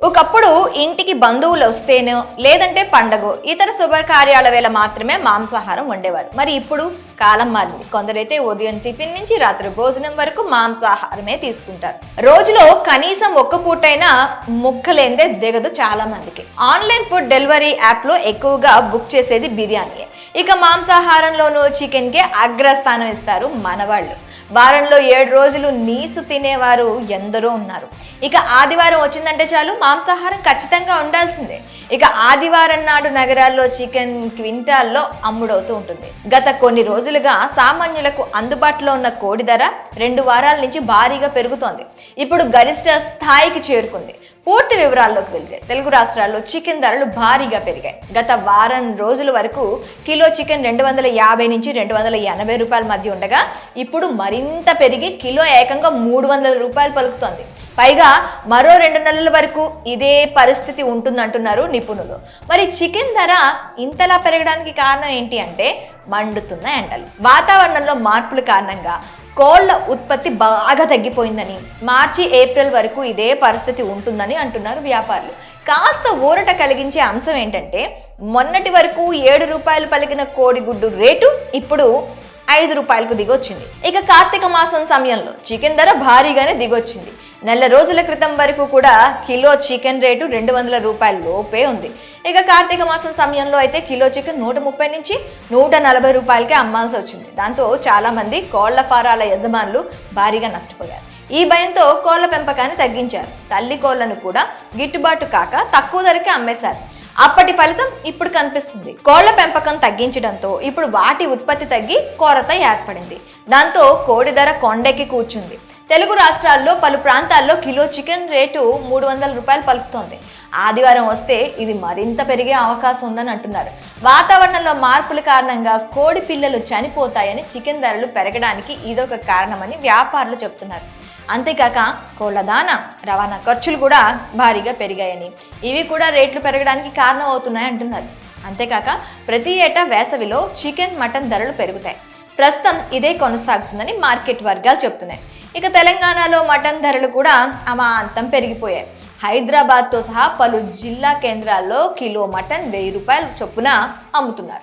ఒకప్పుడు ఇంటికి బంధువులు వస్తేనో లేదంటే పండగో ఇతర శుభకార్యాల వేళ మాత్రమే మాంసాహారం వండేవారు. మరి ఇప్పుడు కాలం మారింది. కొందరైతే ఉదయం టిఫిన్ నుంచి రాత్రి భోజనం వరకు మాంసాహారమే తీసుకుంటారు. రోజులో కనీసం ఒక్క పూటైనా ముక్కలేందే దిగదు చాలా మందికి. ఆన్లైన్ ఫుడ్ డెలివరీ యాప్ లో ఎక్కువగా బుక్ చేసేది బిర్యానీయే. ఇక మాంసాహారంలోనూ చికెన్ కే అగ్రస్థానం ఇస్తారు మనవాళ్ళు. వారంలో 7 రోజులు నీసు తినేవారు ఎందరో ఉన్నారు. ఇక ఆదివారం వచ్చిందంటే చాలు మాంసాహారం ఖచ్చితంగా ఉండాల్సిందే. ఇక ఆదివారం నాడు నగరాల్లో చికెన్ క్వింటాల్లో అమ్ముడవుతూ ఉంటుంది. గత కొన్ని రోజులుగా సామాన్యులకు అందుబాటులో ఉన్న కోడి ధర 2 వారాల నుంచి భారీగా పెరుగుతోంది. ఇప్పుడు గరిష్ట స్థాయికి చేరుకుంది. పూర్తి వివరాల్లోకి వెళ్తే తెలుగు రాష్ట్రాల్లో చికెన్ ధరలు భారీగా పెరిగాయి. గత వారం రోజుల వరకు కిలో చికెన్ 250 నుంచి 280 రూపాయల మధ్య ఉండగా ఇప్పుడు మరింత పెరిగి కిలో ఏకంగా 300 రూపాయలు పలుకుతోంది. పైగా మరో 2 నెలల వరకు ఇదే పరిస్థితి ఉంటుందంటున్నారు నిపుణులు. మరి చికెన్ ధర ఇంతలా పెరగడానికి కారణం ఏంటి అంటే మండుతున్న ఎండలు, వాతావరణంలో మార్పుల కారణంగా కోళ్ల ఉత్పత్తి బాగా తగ్గిపోయిందని, మార్చి ఏప్రిల్ వరకు ఇదే పరిస్థితి ఉంటుందని అంటున్నారు వ్యాపారులు. కాస్త ఊరట కలిగించే అంశం ఏంటంటే మొన్నటి వరకు 7 రూపాయలు పలికిన కోడిగుడ్డు రేటు ఇప్పుడు 5 రూపాయలకు దిగొచ్చింది. ఇక కార్తీక మాసం సమయంలో చికెన్ ధర భారీగానే దిగొచ్చింది. నెల రోజుల క్రితం వరకు కూడా కిలో చికెన్ రేటు 200 రూపాయల లోపే ఉంది. ఇక కార్తీక మాసం సమయంలో అయితే కిలో చికెన్ 130 నుంచి 140 రూపాయలకే అమ్మాల్సి వచ్చింది. దాంతో చాలా మంది కోళ్ల ఫారాల యజమానులు భారీగా నష్టపోయారు. ఈ భయంతో కోళ్ల పెంపకాన్ని తగ్గించారు. తల్లి కోళ్లను కూడా గిట్టుబాటు కాక తక్కువ ధరకే అమ్మేశారు. అప్పటి ఫలితం ఇప్పుడు కనిపిస్తుంది. కోళ్ల పెంపకం తగ్గించడంతో ఇప్పుడు వాటి ఉత్పత్తి తగ్గి కొరత ఏర్పడింది. దాంతో కోడి ధర కొండెక్కి కూర్చుంది. తెలుగు రాష్ట్రాల్లో పలు ప్రాంతాల్లో కిలో చికెన్ రేటు 300 రూపాయలు పలుకుతోంది. ఆదివారం వస్తే ఇది మరింత పెరిగే అవకాశం ఉందని అంటున్నారు. వాతావరణంలో మార్పుల కారణంగా కోడి పిల్లలు చనిపోతాయని చికెన్ ధరలు పెరగడానికి ఇదొక కారణమని వ్యాపారులు చెప్తున్నారు. అంతేకాక కోళ్ల దానా, రవాణా ఖర్చులు కూడా భారీగా పెరిగాయని, ఇవి కూడా రేట్లు పెరగడానికి కారణం అవుతున్నాయి అంటున్నారు. అంతేకాక ప్రతి ఏటా వేసవిలో చికెన్, మటన్ ధరలు పెరుగుతాయి. ప్రస్తుతం ఇదే కొనసాగుతుందని మార్కెట్ వర్గాలు చెప్తున్నాయి. ఇక తెలంగాణలో మటన్ ధరలు కూడా అమాంతం పెరిగిపోయాయి. హైదరాబాద్తో సహా పలు జిల్లా కేంద్రాల్లో కిలో మటన్ 1000 రూపాయల చొప్పున అమ్ముతున్నారు.